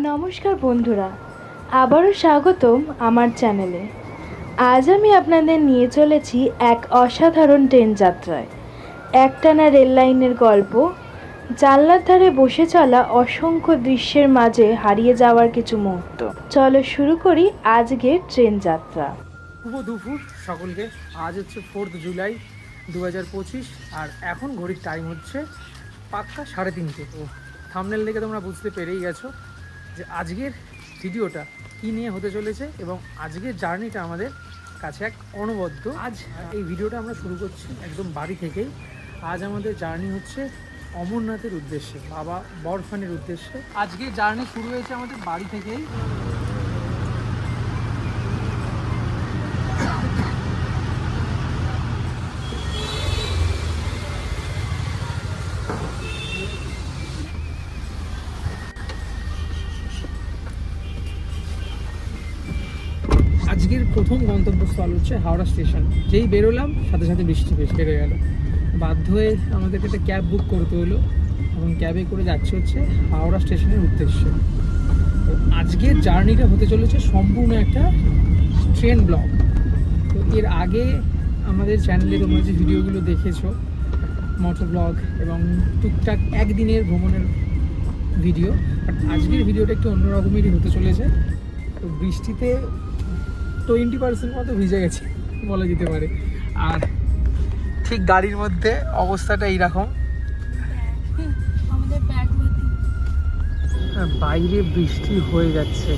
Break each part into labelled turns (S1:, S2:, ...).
S1: নমস্কার বন্ধুরা, আবারও স্বাগতম আমার চ্যানেলে। আজ আমি আপনাদের নিয়ে চলেছি এক অসাধারণ ট্রেন যাত্রায়। একটানা রেল লাইনের গল্প, জানলার ধারে বসে চলা অসংখ্য দৃশ্যের মাঝে হারিয়ে যাওয়ার কিছু মুহূর্ত। চলো শুরু করি আজকের ট্রেন যাত্রা।
S2: শুভ দুপুর সকলকে। আজ হচ্ছে 4 জুলাই 2025 আর এখন ঘড়ির টাইম হচ্ছে পাক্কা 3:30। তো থাম্বনেল দেখে তোমরা বুঝতে পেরেই গেছো যে আজকের ভিডিওটা কী নিয়ে হতে চলেছে এবং আজকের জার্নিটা আমাদের কাছে এক অনবদ্য। আজ এই ভিডিওটা আমরা শুরু করছি একদম বাড়ি থেকেই। আজ আমাদের জার্নি হচ্ছে অমরনাথের উদ্দেশ্যে, বাবা বরফানের উদ্দেশ্যে। আজকের জার্নি শুরু হয়েছে আমাদের বাড়ি থেকেই। আজকের প্রথম গন্তব্যস্থল হচ্ছে হাওড়া স্টেশন। যেই বেরোলাম সাথে সাথে বৃষ্টি বেড়ে গেল। বাধ্য হয়ে আমাদেরকে একটা ক্যাব বুক করতে হলো এবং ক্যাবে করে যাচ্ছে হচ্ছে হাওড়া স্টেশনের উদ্দেশ্যে। তো আজকের জার্নিটা হতে চলেছে সম্পূর্ণ একটা ট্রেন ব্লগ। তো এর আগে আমাদের চ্যানেলে তোমরা যে ভিডিওগুলো দেখেছো, মোটর ব্লগ এবং টুকটাক একদিনের ভ্রমণের ভিডিও, বাট আজকের ভিডিওটা একটু অন্যরকমেরই হতে চলেছে। তো বৃষ্টিতে 20% মতো ভিজে গেছে বলা যেতে পারে। আর ঠিক গাড়ির মধ্যে অবস্থাটা এইরকম, বাইরে বৃষ্টি হয়ে যাচ্ছে।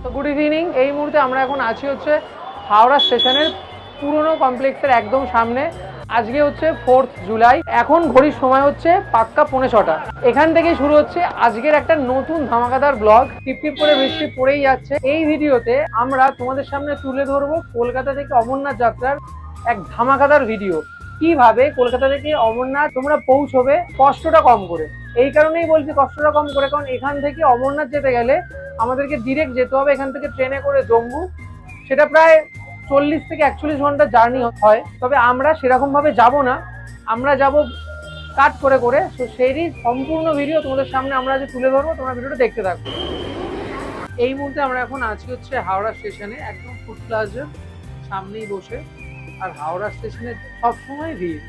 S2: তো গুড ইভিনিং। এই মুহূর্তে আমরা এখন আছি হচ্ছে হাওড়া স্টেশনের পুরনো কমপ্লেক্সের একদম সামনে। আজকে হচ্ছে 4 জুলাই। এখন ঘড়ির সময় হচ্ছে পাক্কা 6:45। এখান থেকেই শুরু হচ্ছে আজকের একটা নতুন ধামাকাদার ব্লগ। টিপ করে বৃষ্টি পড়েই যাচ্ছে। এই ভিডিওতে আমরা তোমাদের সামনে তুলে ধরবো কলকাতা থেকে অমরনাথ যাত্রার এক ধামাকাদার ভিডিও। কিভাবে কলকাতা থেকে অমরনাথ তোমরা পৌঁছবে কষ্টটা কম করে। এই কারণেই বলছি কষ্টটা কম করে, কারণ এখান থেকে অমরনাথ যেতে গেলে আমাদেরকে ডিরেক্ট যেতে হবে এখান থেকে ট্রেনে করে জম্মু। সেটা প্রায় 40 থেকে 41 ঘন্টা জার্নি হয়। তবে আমরা সেরকম ভাবে যাব না, আমরা যাব কাট করে করে। তো সেই সম্পূর্ণ ভিডিও তোমাদের সামনে আমরা যে তুলে ধরবো, তোমরা ভিডিওটা দেখতে থাকো। এই মুহূর্তে আমরা এখন আছি হচ্ছে হাওড়া স্টেশনে, একদম ফুড প্লাজার সামনেই বসে। আর হাওড়া স্টেশনে সবসময় ভিড়।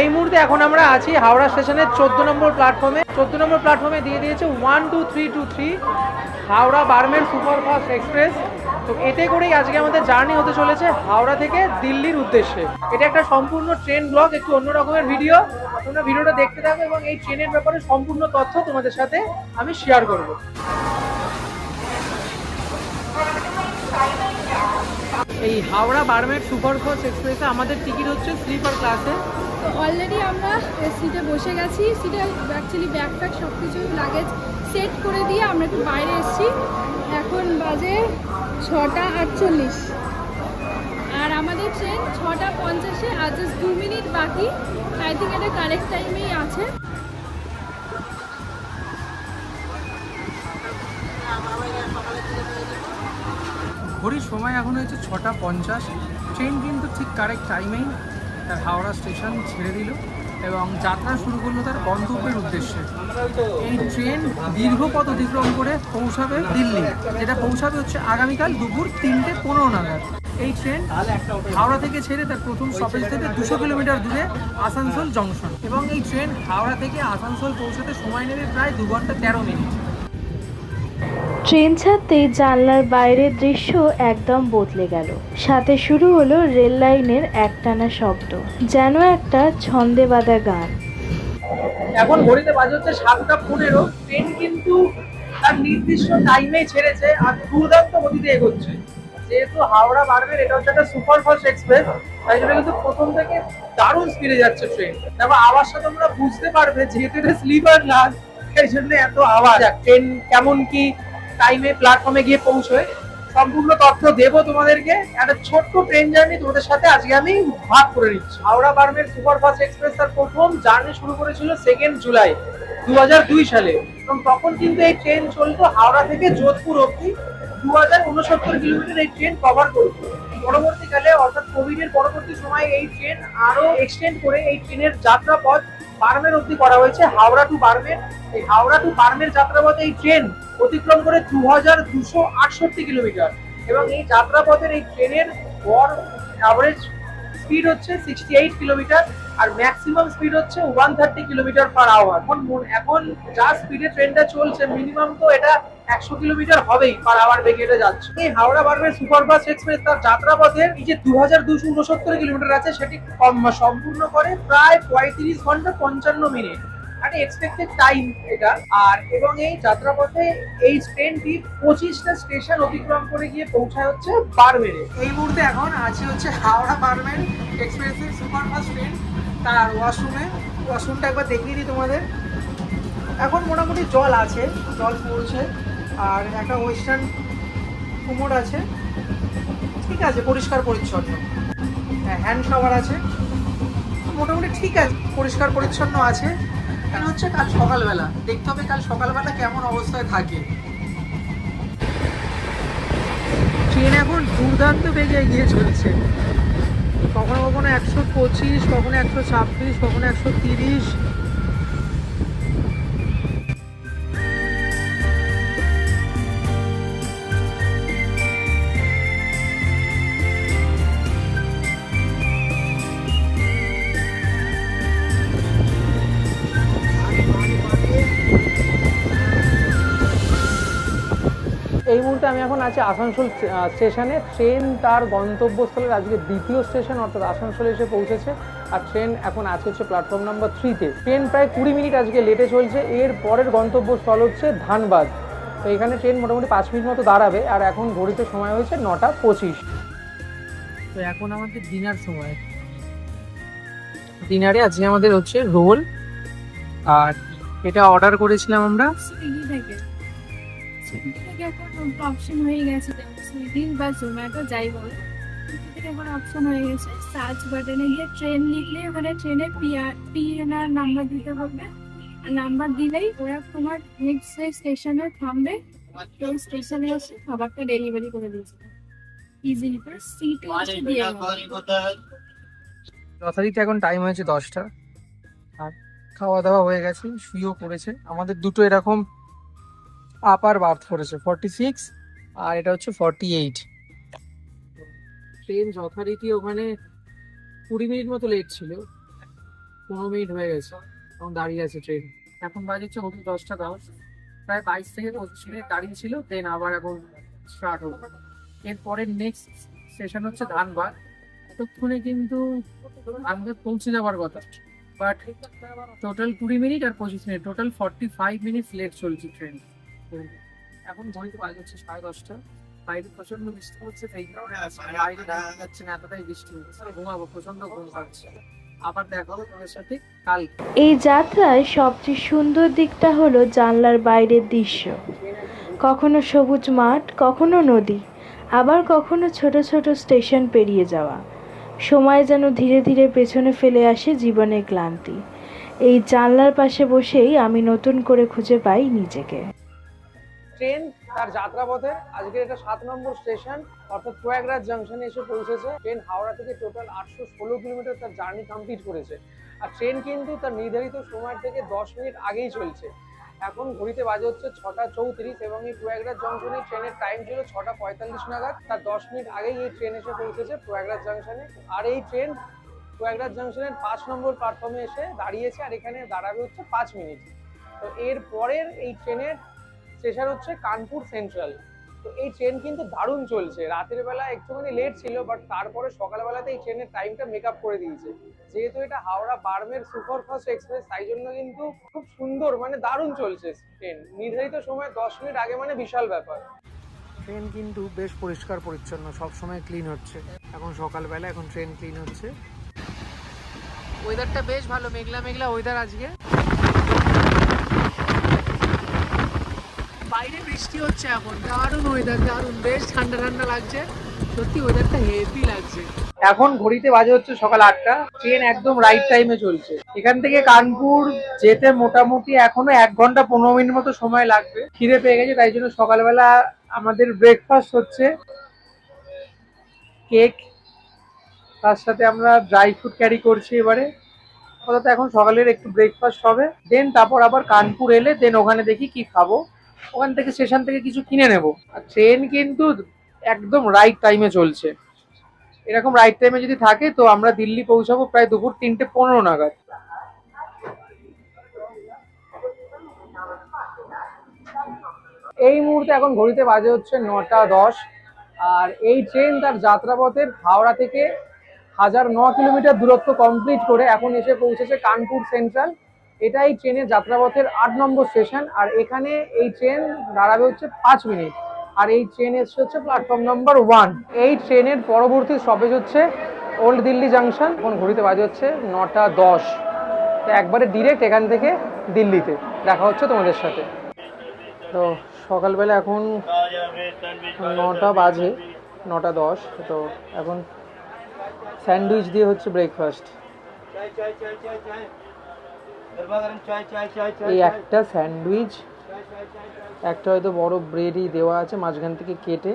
S2: এই মুহূর্তে এখন আমরা আছি হাওড়া স্টেশনের 14 নম্বর প্ল্যাটফর্মে। 14 নম্বর প্ল্যাটফর্মে দিয়ে দিয়েছে 12323 হাওড়া বারমের সুপারফাস্ট এক্সপ্রেস। তো এতে করেই আজকে আমাদের জার্নি হতে চলেছে হাওড়া থেকে দিল্লির উদ্দেশ্যে। এটা একটা সম্পূর্ণ ট্রেন ব্লগ, একটু অন্য রকমের ভিডিও। তোমরা ভিডিওটা দেখতে থাকো এবং এই ট্রেনের ব্যাপারে সম্পূর্ণ তথ্য তোমাদের সাথে আমি শেয়ার করব। এই হাওড়া বারমের সুপারফাস্ট এক্সপ্রেসে আমাদের টিকিট হচ্ছে স্লিপার ক্লাসে।
S3: তো অলরেডি আমরা সিটে বসে গেছি। সিটে অ্যাকচুয়ালি ব্যাগপ্যাক সব কিছু লাগেজ সেট করে দিয়ে আমরা একটু বাইরে এসেছি। এখন বাজে 6:48 আর আমাদের ট্রেন 6:50-এ। আর জাস্ট 2 মিনিট বাকি। আই থিঙ্ক এটা কারেক্ট টাইমেই আছে।
S2: ঘড়ির সময় এখন হয়েছে 6:50। ট্রেন কিন্তু ঠিক কারেক্ট টাইমেই হাওড়া স্টেশন ছেড়ে দিল এবং যাত্রা শুরু করলো তার গন্তব্যের উদ্দেশ্যে। এই ট্রেন দীর্ঘ পথ অতিক্রম করে পৌঁছাবে দিল্লি, যেটা পৌঁছাবে হচ্ছে আগামীকাল দুপুর 3:15 নাগাদ। এই ট্রেন হাওড়া থেকে ছেড়ে তার প্রথম স্টপেজ থেকে 200 কিলোমিটার দূরে আসানসোল জংশন, এবং এই ট্রেন হাওড়া থেকে আসানসোল পৌঁছাতে সময় নেবে প্রায় 2 ঘন্টা 13 মিনিট।
S1: ট্রেন ছাড়তেই জানলার বাইরের দৃশ্য একদম বদলে গেল। সাথে শুরু হলো রেল লাইনের একটানা শব্দ, যেন একটা ছন্দে বাঁধা গান।
S2: এখন ঘড়িতে বাজে হচ্ছে 7:15। ট্রেন কিন্তু তার নির্দিষ্ট টাইমেই ছেড়েছে আর দুর্দান্ত গতিতে এগোচ্ছে। যেহেতু হাওড়া বারবের এটা হচ্ছে একটা সুপার ফাস্ট এক্সপ্রেস, তাই জন্য কিন্তু প্রথম থেকে দারুণ স্পিডে যাচ্ছে ট্রেন। দেখো আওয়াজটা তোমরা বুঝতে পারবে, যেহেতু এটা স্লিপার ক্লাস সেই জন্য এত আওয়াজ। ট্রেন কেমন কি টাইমে প্ল্যাটফর্মে গিয়ে পৌঁছয় সম্পূর্ণ তথ্য দেবো তোমাদেরকে। একটা ছোট্ট ট্রেন জার্নি তোমাদের সাথে আজকে আমি ভাগ করে নিচ্ছি। হাওড়া বারবের সুপারফাস্ট এক্সপ্রেস তার প্রথম জার্নি শুরু করেছিল 2 জুলাই 2002 সালে, এবং তখন কিন্তু এই ট্রেন চলতো হাওড়া থেকে যোধপুর অবধি। 2069 কিলোমিটার এই ট্রেন কভার করতো। পরবর্তীকালে অর্থাৎ কোভিড এর পরবর্তী সময়ে এই ট্রেন আরো এক্সটেন্ড করে এই ট্রেনের যাত্রাপথ বারমের অবধি করা হয়েছে, হাওড়া টু বারমের। এই হাওড়া টু বারমের যাত্রাপথে এই ট্রেন অতিক্রম করে 2268 কিলোমিটার, এবং এই যাত্রাপথের এই ট্রেনের গড় অ্যাভারেজ স্পিড হচ্ছে 68 কিলোমিটার, আর ম্যাক্সিমাম স্পিড হচ্ছে 130 কিলোমিটার পার আওয়ার। এখন যা স্পিডে ট্রেনটা চলছে মিনিমাম তো এটা 100 কিলোমিটার হবেই পার আওয়ার বেগে এটা যাচ্ছে। এই হাওড়া বারবের সুপারফাস্ট এক্সপ্রেস তার যাত্রাপথের এই যে 2269 কিলোমিটার আছে সেটি সম্পূর্ণ করে প্রায় 35 ঘন্টা 55 মিনিট, একটা এক্সপেক্টেড টাইম এটা। আর এবং এই যাত্রাপথে এই ট্রেনটি 25টা স্টেশন অতিক্রম করে গিয়ে পৌঁছায় হচ্ছে বারমেরে। এই মুহূর্তে এখন আছে হচ্ছে হাওড়া বারমের এক্সপ্রেসের সুপারফাস্ট ট্রেন তার ওয়াশরুমটা একবার দেখিয়ে দিই তোমাদের। এখন মোটামুটি জল আছে, জল পড়ছে, আর একটা ওয়েস্টার্ন কুমোর আছে, ঠিক আছে, পরিষ্কার পরিচ্ছন্ন। হ্যান্ড শাওয়ার আছে, মোটামুটি ঠিক আছে, পরিষ্কার পরিচ্ছন্ন আছে। এটা হচ্ছে কাল সকালবেলা, দেখতে হবে কাল সকালবেলা কেমন অবস্থায় থাকে। ট্রেন এখন দুর্দান্ত বেগে এগিয়ে চলছে, কখনো কখনো 125, কখনো 126, কখনো 130। এই মুহূর্তে আমি এখন আছি আসানসোল স্টেশনে। ট্রেন তার গন্তব্যস্থলের আজকে দ্বিতীয় স্টেশন অর্থাৎ আসানসোলে এসে পৌঁছেছে, আর ট্রেন এখন আছে হচ্ছে প্ল্যাটফর্ম নাম্বার 3-তে। ট্রেন প্রায় 20 মিনিট আজকে লেটে চলছে। এর পরের গন্তব্যস্থল হচ্ছে ধানবাদ। তো এখানে ট্রেন মোটামুটি 5 মিনিট মতো দাঁড়াবে, আর এখন ঘড়িতে সময় হয়েছে 9:25। তো এখন আমাদের ডিনার সময়। ডিনারে আজকে আমাদের হচ্ছে রোল, আর এটা অর্ডার করেছিলাম আমরা
S3: সুইগি থেকে। এখন অপশন হয়ে গেছে, সুইগি বা জোম্যাটো যাই বলো, এখন অপশন হয়ে গেছে। সার্চ বাটনে গিয়ে ট্রেন লিখলে ওখানে ট্রেনের পিএনআর নাম্বার দিতে হবে। নাম্বার দিলেই ওরা তোমার নেক্সট স্টেশনে থামবে, ওই স্টেশনে এসে খাবারটা ডেলিভারি করে দিয়েছে। ইজিলি করে সিটে দিয়ে
S2: যথারীতি এখন টাইম হয়েছে 10টা, আর খাওয়া দাওয়া হয়ে গেছে, শুয়েও পড়েছে। আমাদের দুটো এরকম আপার বার্থ করেছে 46, আর এটা হচ্ছে 48। ট্রেন যথারীতি ওখানে 20 মিনিট মতো লেট ছিল, 15 মিনিট হয়ে গেছে, এখন দাঁড়িয়ে আছে ট্রেন। এখন বাজছে 10:10, প্রায় 22 থেকে 25 মিনিট দাঁড়িয়ে ছিল, ট্রেন আবার এখন স্টার্ট হলো। এরপরে নেক্সট স্টেশন হচ্ছে ধানবাদ। এতক্ষণে কিন্তু ধানবাদ পৌঁছে যাওয়ার কথা, বাট টোটাল 20 মিনিট আর 25 মিনিট, টোটাল 45 মিনিটস লেট চলছে ট্রেন। এখন ঘড়িতে বাজে হচ্ছে 10:30। বাইরে প্রচন্ড বৃষ্টি হচ্ছে, সেই কারণে বাইরে যাচ্ছে না, এতটাই বৃষ্টি হচ্ছে, ঘুমাবো, প্রচন্ড ঘুম পাচ্ছে। আবার দেখা হবে তোমার সাথে কাল।
S1: এই যাত্রায় সবচেয়ে সুন্দর দিকটা হলো জানলার বাইরের দৃশ্য। কখনো সবুজ মাঠ, কখনো নদী, আবার কখনো ছোট ছোট স্টেশন পেরিয়ে যাওয়া। সময় যেন ধীরে ধীরে পেছনে ফেলে আসে জীবনের ক্লান্তি। এই জানলার পাশে বসেই আমি নতুন করে খুঁজে পাই নিজেকে।
S2: ট্রেন তার যাত্রাপথে আজকে এটা 7 নম্বর স্টেশন অর্থাৎ প্রয়াগরাজ জাংশনে এসে পৌঁছেছে। ট্রেন হাওড়া থেকে টোটাল 816 কিলোমিটার তার জার্নি কমপ্লিট করেছে, আর ট্রেন কিন্তু তার নির্ধারিত সময় থেকে 10 মিনিট আগেই চলছে। এখন ঘড়িতে বাজে হচ্ছে 6:34, এবং এই প্রয়াগরাজ জংশনে ট্রেনের টাইম ছিল 6:45 নাগাদ। তার 10 মিনিট আগেই এই ট্রেন এসে পৌঁছেছে প্রয়াগরাজ জাংশনে। আর এই ট্রেন প্রয়াগরাজ জাংশনের 5 নম্বর প্ল্যাটফর্মে এসে দাঁড়িয়েছে, আর এখানে দাঁড়াবে হচ্ছে 5 মিনিট। তো এর পরের এই ট্রেনের স্টেশন হচ্ছে কানপুর সেন্ট্রাল। তো এই ট্রেন কিন্তু দারুণ চলছে। রাতের বেলা একটুখানি লেট ছিল, বাট তারপরে সকালবেলাতে এই ট্রেনের টাইমটা মেক আপ করে দিয়েছে। যেহেতু এটা হাওড়া বারমের সুপারফাস্ট এক্সপ্রেস, তাই জন্য কিন্তু খুব সুন্দর, মানে দারুণ চলছে ট্রেন। নির্ধারিত সময় 10 মিনিট আগে, মানে বিশাল ব্যাপার। ট্রেন কিন্তু বেশ পরিষ্কার পরিচ্ছন্ন, সবসময় ক্লিন হচ্ছে। এখন সকালবেলা, এখন ট্রেন ক্লিন হচ্ছে। ওয়েদারটা বেশ ভালো, মেঘলা মেঘলা ওয়েদার আজকে। বাইরে বৃষ্টি হচ্ছে এখন, দারুণ ওয়েদার, দারুণ, বেশ ঠান্ডা ঠান্ডা লাগছে, সত্যি ওয়েদারটা হেভি লাগছে। এখন ঘড়িতে বাজে হচ্ছে সকাল 8টা, ট্রেন একদম রাইট টাইমে চলছে। এখান থেকে কানপুর যেতে মোটামুটি এখনো 1 ঘন্টা 15 মিনিট মতো সময় লাগবে। খিদে পেয়ে গেছে, তাই জন্য সকালবেলা আমাদের ব্রেকফাস্ট হচ্ছে কেক, তার সাথে আমরা ড্রাই ফ্রুট ক্যারি করছি। এবারে আপাতত এখন সকালের একটু ব্রেকফাস্ট হবে, দেন তারপর আবার কানপুর এলে দেন ওখানে দেখি কি খাবো, ওখান থেকে স্টেশন থেকে কিছু কিনে নেব। আর ট্রেন কিন্তু একদম রাইট টাইমে চলছে। এরকম রাইট টাইমে যদি থাকে তো আমরা দিল্লি পৌঁছাবো প্রায় দুপুর 3:15 নাগাদ। এই মুহূর্তে এখন ঘড়িতে বাজে হচ্ছে 9টা 10, আর এই ট্রেন তার যাত্রাপথের হাওড়া থেকে 1009 কিলোমিটার দূরত্ব কমপ্লিট করে এখন এসে পৌঁছেছে কানপুর সেন্ট্রাল। এটাই ট্রেনের যাত্রাপথের 8 নম্বর স্টেশন, আর এখানে এই ট্রেন দাঁড়াবে হচ্ছে 5 মিনিট। আর এই ট্রেন এসছে হচ্ছে প্ল্যাটফর্ম নাম্বার 1। এই ট্রেনের পরবর্তী স্টপেজ হচ্ছে ওল্ড দিল্লি জাংশন। এখন ঘড়িতে বাজে হচ্ছে 9টা 10, তো একবারে ডিরেক্ট এখান থেকে দিল্লিতে দেখা হচ্ছে তোমাদের সাথে। তো সকালবেলা এখন 9টা বাজে, 9টা 10, তো এখন স্যান্ডউইচ দিয়ে হচ্ছে ব্রেকফাস্ট। এই একটা স্যান্ডউইচ, একটা হয়তো বড় ব্রেডই দেওয়া আছে মাঝখান থেকে কেটে,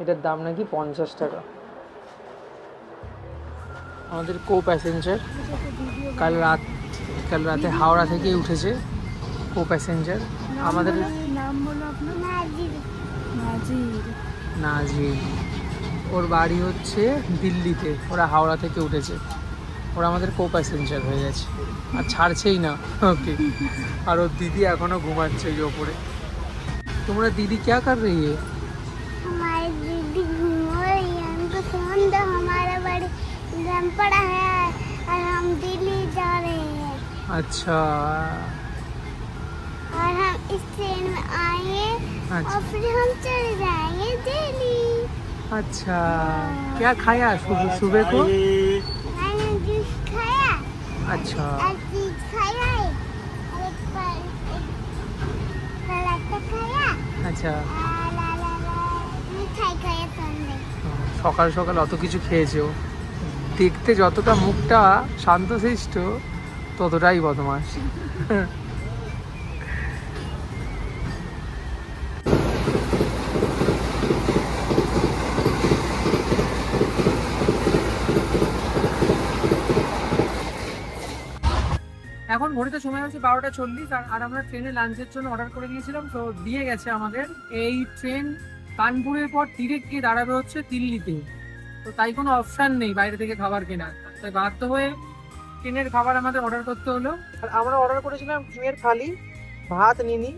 S2: এটার দাম নাকি 50 টাকা। আমাদের কো প্যাসেঞ্জার কাল রাতে হাওড়া থেকে উঠেছে, কো প্যাসেঞ্জার আমাদের
S3: নাম বলো আপনার? নাজির।
S2: নাজির, ওর বাড়ি হচ্ছে দিল্লিতে, ওরা হাওড়া থেকে উঠেছে, ওরা আমাদের কো প্যাসেঞ্জার হয়ে গেছে আর ছাড়ছেই না ওকে। আর ওর দিদি এখনো ঘুমাচ্ছে এই ওপরে। তোমরা দিদি क्या कर रही है?
S4: हमारी दीदी घूम रही है, हमको फोन दो, हमारा बड़ी एग्जाम पड़ा है और हम दिल्ली जा रहे हैं।
S2: अच्छा
S4: और हम इस ट्रेन में आएंगे
S2: अच्छा।
S4: और फिर हम चले जाएंगे दिल्ली।
S2: अच्छा, क्या खाया सुबह को?
S4: मैंने जूस खाया
S2: अच्छा
S4: और चीज खाया है और एक पराठा खाया
S2: अच्छा,
S4: और मिठाई खाया सामने।
S2: সকাল সকাল অত কিছু খেয়েছে ও। দেখতে যতটা মুখটা শান্তশিষ্ট ততটাই বদমাশ। এখন ঘড়িতে সময় হচ্ছে 12টা 40, আর আমরা ট্রেনে লাঞ্চের জন্য অর্ডার করে দিয়েছিলাম, তো দিয়ে গেছে আমাদের। এই ট্রেন কানপুরের পর ডিরেক্ট গিয়ে দাঁড়াবে হচ্ছে দিল্লিতে, তো তাই কোনো অপশান নেই বাইরে থেকে খাবার কেনার, তাই বাধ্য হয়ে ট্রেনের খাবার আমাদের অর্ডার করতে হলো। আর আমরা অর্ডার করেছিলাম ডিমের থালি, ভাত নিনি,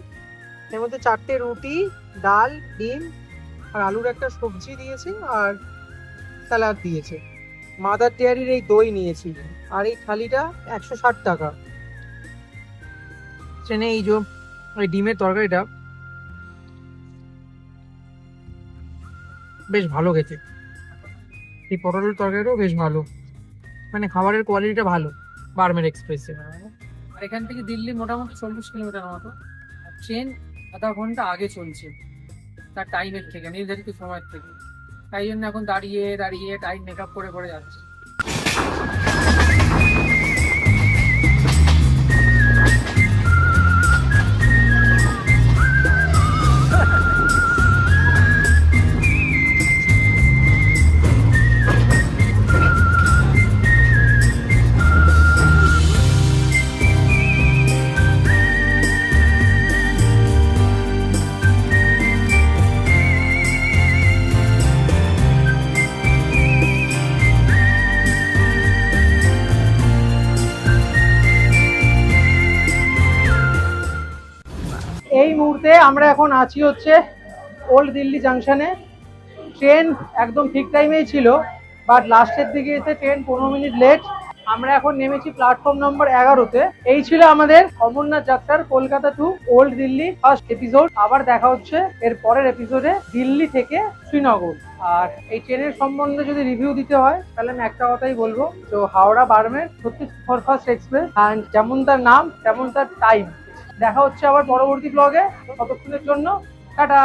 S2: এর মধ্যে 4টে রুটি, ডাল, ডিম আর আলুর একটা সবজি দিয়েছে, আর স্যালাড দিয়েছে। মাদার ডেয়ারির এই দই নিয়েছি, আর এই থালিটা 160 টাকা। ট্রেনে এই যে ওই ডিমের তরকারিটা বেশ ভালো খেতে, এই পটলের তরকারিটাও বেশ ভালো, মানে খাবারের কোয়ালিটিটা ভালো বার্মের এক্সপ্রেসে। আর এখান থেকে দিল্লি মোটামুটি 40 কিলোমিটার মতো, ট্রেন আধা ঘন্টা আগে চলছে তার টাইমের থেকে, নির্ধারিত সময়ের থেকে, তাই জন্য এখন দাঁড়িয়ে দাঁড়িয়ে টাইম মেকআপ করে করে যাচ্ছে। এই মুহূর্তে আমরা এখন আছি হচ্ছে ওল্ড দিল্লি জাংশনে। ট্রেন একদম ঠিক টাইমেই ছিল, বাট লাস্টের দিকে এসে ট্রেন 15 মিনিট লেট। আমরা এখন নেমেছি প্ল্যাটফর্ম নম্বর 11-তে। এই ছিল আমাদের অমরনাথ যাত্রার Kolkata to old Delhi first episode. আবার দেখা হচ্ছে এর পরের এপিসোডে দিল্লি থেকে শ্রীনগর। আর এই ট্রেনের সম্বন্ধে যদি রিভিউ দিতে হয় তাহলে আমি একটা কথাই বলবো, তো হাওড়া বারমের সত্যি সুপারফাস্ট এক্সপ্রেস, অ্যান্ড যেমন তার নাম তেমন তার টাইম। দেখা হচ্ছে আবার পরবর্তী ব্লগে, ততক্ষণের জন্য টাটা।